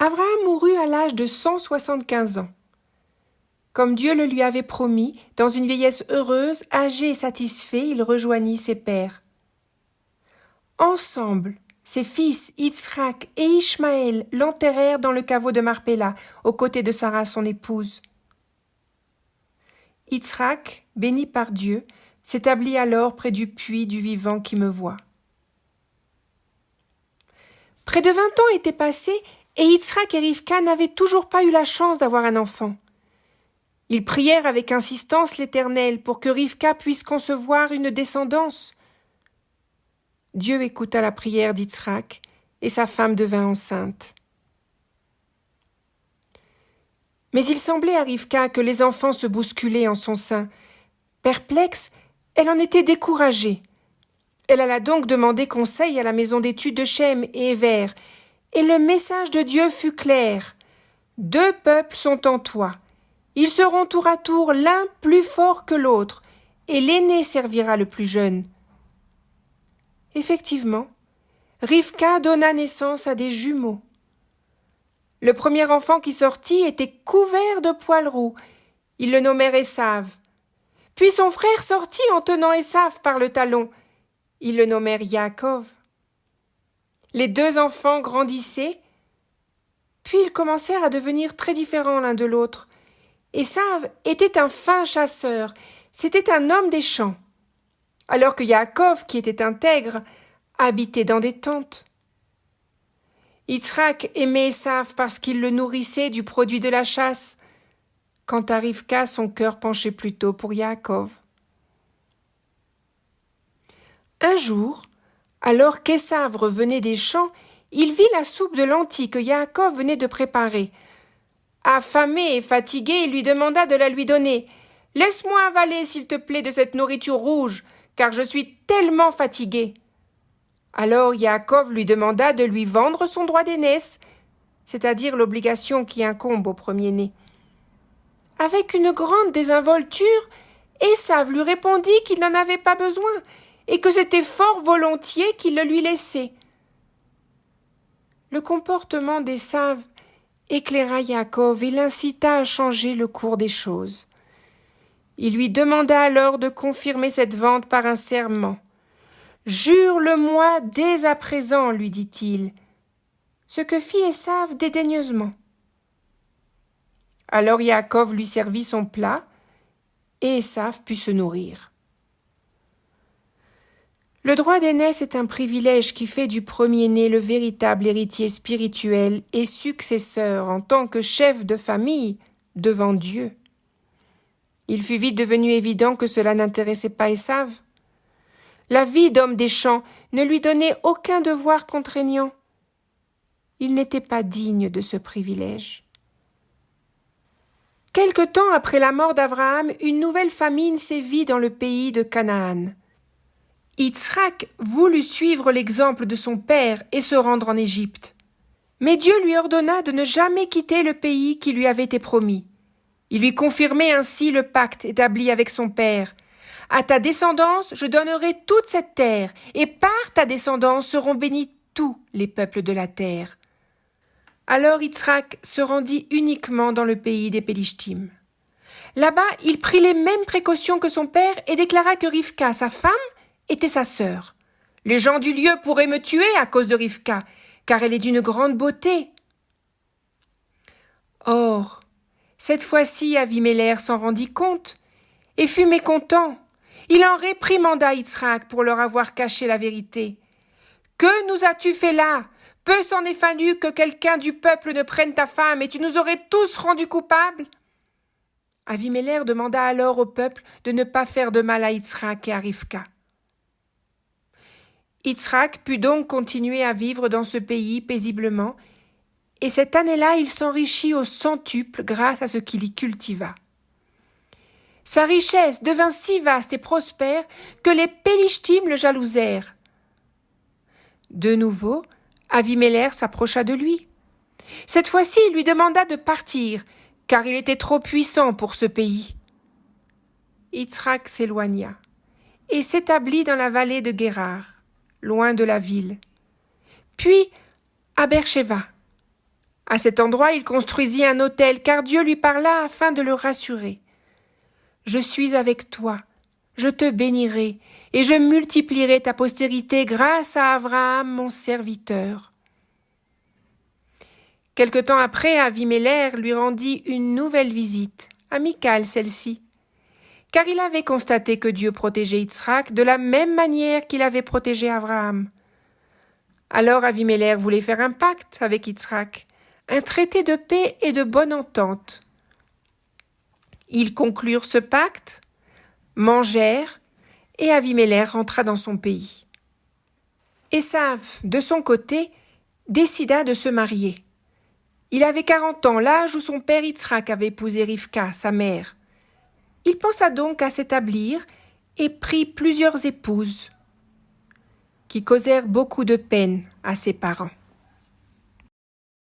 Abraham mourut à l'âge de 175 ans. Comme Dieu le lui avait promis, dans une vieillesse heureuse, âgé et satisfait, il rejoignit ses pères. Ensemble, ses fils Yitzhak et Ishmaël l'enterrèrent dans le caveau de Marpella, aux côtés de Sarah son épouse. Yitzhak, béni par Dieu, s'établit alors près du puits du vivant qui me voit. Près de 20 ans étaient passés et Yitzhak et Rivka n'avaient toujours pas eu la chance d'avoir un enfant. Ils prièrent avec insistance l'Éternel pour que Rivka puisse concevoir une descendance. Dieu écouta la prière d'Yitzhak et sa femme devint enceinte. Mais il semblait à Rivka que les enfants se bousculaient en son sein. Perplexe, elle en était découragée. Elle alla donc demander conseil à la maison d'études de Shem et Héver, et le message de Dieu fut clair. 2 peuples sont en toi. Ils seront tour à tour l'un plus fort que l'autre, et l'aîné servira le plus jeune. Effectivement, Rivka donna naissance à des jumeaux. Le premier enfant qui sortit était couvert de poils roux. Ils le nommèrent Esav. Puis son frère sortit en tenant Esav par le talon. Ils le nommèrent Yaakov. Les 2 enfants grandissaient, puis ils commencèrent à devenir très différents l'un de l'autre. Esav était un fin chasseur, c'était un homme des champs, alors que Yaakov, qui était intègre, habitait dans des tentes. Yitzhak aimait Esav parce qu'il le nourrissait du produit de la chasse. Quant à Rivka, son cœur penchait plutôt pour Yaakov. Un jour, alors qu'Esav revenait des champs, il vit la soupe de lentilles que Yaakov venait de préparer. Affamé et fatigué, il lui demanda de la lui donner. « Laisse-moi avaler, s'il te plaît, de cette nourriture rouge, car je suis tellement fatigué. » Alors Yaakov lui demanda de lui vendre son droit d'aînesse, c'est-à-dire l'obligation qui incombe au premier-né. Avec une grande désinvolture, Esav lui répondit qu'il n'en avait pas besoin et que c'était fort volontiers qu'il le lui laissait. Le comportement d'Esav éclaira Yaakov et l'incita à changer le cours des choses. Il lui demanda alors de confirmer cette vente par un serment. « Jure-le-moi dès à présent, lui dit-il. » Ce que fit Esav dédaigneusement. Alors Yaakov lui servit son plat, et Esav put se nourrir. Le droit d'aînesse est un privilège qui fait du premier-né le véritable héritier spirituel et successeur en tant que chef de famille devant Dieu. Il fut vite devenu évident que cela n'intéressait pas Esav. La vie d'homme des champs ne lui donnait aucun devoir contraignant. Il n'était pas digne de ce privilège. Quelque temps après la mort d'Abraham, une nouvelle famine sévit dans le pays de Canaan. Yitzhak voulut suivre l'exemple de son père et se rendre en Égypte. Mais Dieu lui ordonna de ne jamais quitter le pays qui lui avait été promis. Il lui confirmait ainsi le pacte établi avec son père. « À ta descendance, je donnerai toute cette terre, et par ta descendance seront bénis tous les peuples de la terre. » Alors Yitzhak se rendit uniquement dans le pays des Pélishtim. Là-bas, il prit les mêmes précautions que son père et déclara que Rivka, sa femme, était sa sœur. « Les gens du lieu pourraient me tuer à cause de Rivka, car elle est d'une grande beauté. » Or, cette fois-ci, Aviméler s'en rendit compte et fut mécontent. Il en réprimanda Yitzhak pour leur avoir caché la vérité. « Que nous as-tu fait là ? Peu s'en est fallu que quelqu'un du peuple ne prenne ta femme et tu nous aurais tous rendus coupables. » Aviméler demanda alors au peuple de ne pas faire de mal à Yitzhak et à Rivka. Yitzhak put donc continuer à vivre dans ce pays paisiblement, et cette année-là il s'enrichit au centuple grâce à ce qu'il y cultiva. Sa richesse devint si vaste et prospère que les Pélishtim le jalousèrent. De nouveau, Aviméler s'approcha de lui. Cette fois-ci, il lui demanda de partir, car il était trop puissant pour ce pays. Yitzhak s'éloigna et s'établit dans la vallée de Guérar, loin de la ville. Puis à Beersheba. À cet endroit, il construisit un autel, car Dieu lui parla afin de le rassurer. « Je suis avec toi, je te bénirai, et je multiplierai ta postérité grâce à Abraham, mon serviteur. » Quelque temps après, Avimelech lui rendit une nouvelle visite, amicale celle-ci, car il avait constaté que Dieu protégeait Yitzhak de la même manière qu'il avait protégé Abraham. Alors Avimelech voulait faire un pacte avec Yitzhak, un traité de paix et de bonne entente. Ils conclurent ce pacte, mangèrent, et Avimelech rentra dans son pays. Ésav, de son côté, décida de se marier. Il avait 40 ans, l'âge où son père Yitzhak avait épousé Rivka, sa mère. Il pensa donc à s'établir et prit plusieurs épouses, qui causèrent beaucoup de peine à ses parents.